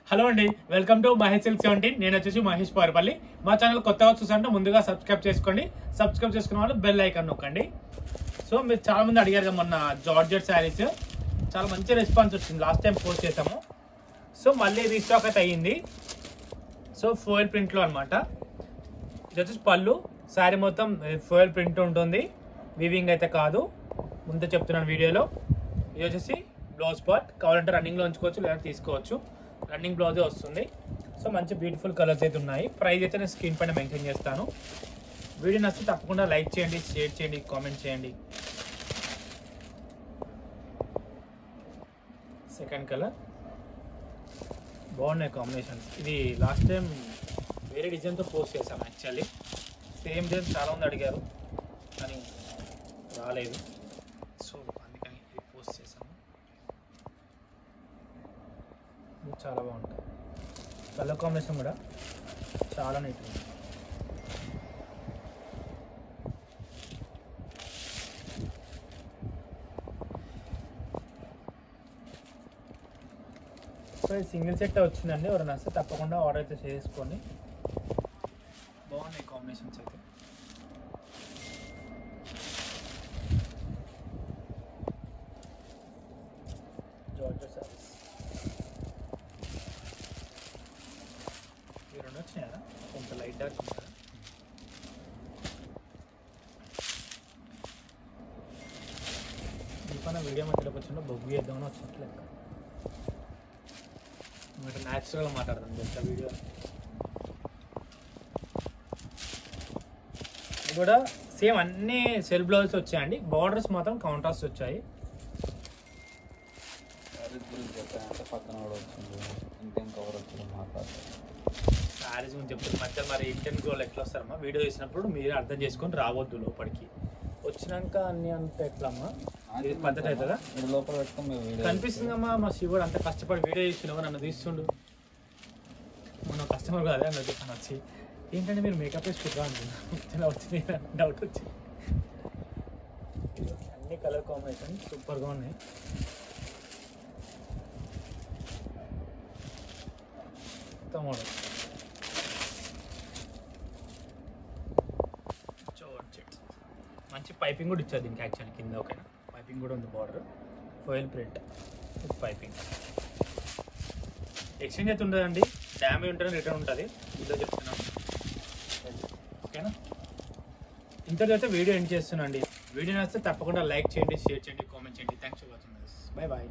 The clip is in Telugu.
హలో అండి, వెల్కమ్ టు మహేష్ సిల్క్ 17. నేను వచ్చేసి మహేష్ పారుపల్లి. మా ఛానల్ కొత్తగా చూసారంటే ముందుగా సబ్స్క్రైబ్ చేసుకోండి. సబ్స్క్రైబ్ చేసుకున్న వాళ్ళు బెల్ ఐకాన్ నొక్కండి. సో మీరు చాలా మంది అడిగారు కదా మొన్న జార్జెట్ శారీస్, చాలా మంచి రెస్పాన్స్ వచ్చింది. లాస్ట్ టైం పోస్ట్ చేసాము, సో మళ్ళీ రీస్టాక్ అయితే అయ్యింది. సో ఫోయిల్ ప్రింట్లో అనమాట. ఇది వచ్చేసి పళ్ళు, శారీ మొత్తం ఫోయిల్ ప్రింట్ ఉంటుంది, వీవింగ్ అయితే కాదు, ముందే చెప్తున్నాను వీడియోలో. ఇది వచ్చేసి బ్లౌజ్ పార్ట్, కావాలంటే రన్నింగ్లో ఉంచుకోవచ్చు లేదా తీసుకోవచ్చు. రన్నింగ్ బ్లౌజే వస్తుంది. సో మంచి బ్యూటిఫుల్ కలర్స్ అయితే ఉన్నాయి. ప్రైస్ అయితే నేను స్క్రీన్ పైన మెన్షన్ చేస్తాను. వీడియో నచ్చితే తప్పకుండా లైక్ చేయండి, షేర్ చేయండి, కామెంట్ చేయండి. సెకండ్ కలర్ బాగున్నాయి కాంబినేషన్స్. ఇది లాస్ట్ టైం వేరే డిజైన్తో పోస్ట్ చేసాం. యాక్చువల్లీ సేమ్ డిజైన్ చాలా మంది అడిగారు కానీ రాలేదు, సో అందుకని ఇది పోస్ట్ చేసాము. చాలా బాగుంటుంది. కలర్ కాంబినేషన్ కూడా చాలా నీట్ ఉంది. సో ఇది సింగిల్ సెట్ వచ్చిందండి. ఎవరైనా వస్తే తప్పకుండా ఆర్డర్ అయితే చేసుకోండి. బాగున్నాయి కాంబినేషన్స్ అయితే. జార్జెట్ సారీస్ ఈ రెండు వచ్చినాయా, కొంత లైట్ డార్క్ ఉంటారా. దీపన వీడియో మధ్యలోకి వచ్చిన బొగ్గు వేద్దామని వచ్చినట్లు లెక్క. మీరు న్యాచురల్గా మాట్లాడదాం తెలుసా వీడియో. ఇది కూడా సేమ్ అన్నీ సెల్ఫ్ బ్లౌజెస్ వచ్చాయండి. బార్డర్స్ మాత్రం కాంట్రాస్ట్ వచ్చాయి. శారీస్ గురించి చెప్తారు మధ్య. మరి ఇండియన్ గోల్ ఎట్లా వస్తారమ్మా, వీడియో చేసినప్పుడు మీరు అర్థం చేసుకొని రావద్దు లోపలికి. వచ్చినాక అన్ని అంత ఎట్లమ్మా, ఇది పద్ధతి అవుతుందా? లోపల పెట్టుకుని కనిపిస్తుందమ్మా. మా శివుడు అంత కష్టపడి వీడియో చేస్తున్నావు, నన్ను తీస్తుండు. మన కస్టమర్ కాదే అన్న చెప్పాను వచ్చి, ఏంటంటే మీరు మేకప్ వేసుకుంటారా అంటున్నా. వచ్చింది డౌట్ వచ్చింది. అన్ని కలర్ కాంబినేషన్ సూపర్గా ఉన్నాయి. మోడల్ మంచి పైపింగ్ కూడా ఇచ్చారు దీనికి. యాక్చువల్లీ కింద ఓకేనా, పైపింగ్ కూడా ఉంది. Border foil print with piping. Exchange అయితే ఉండదండి, డ్యామేజ్ ఉంటుంది, రిటర్న్ ఉంటుంది. ఇందులో చెప్తున్నాను ఓకేనా. ఇంతలో అయితే వీడియో ఎండ్ చేస్తున్నాను అండి. వీడియో నచ్చితే తప్పకుండా లైక్ చేయండి, షేర్ చేయండి, కామెంట్ చేయండి. Thanks for watching this. Bye bye.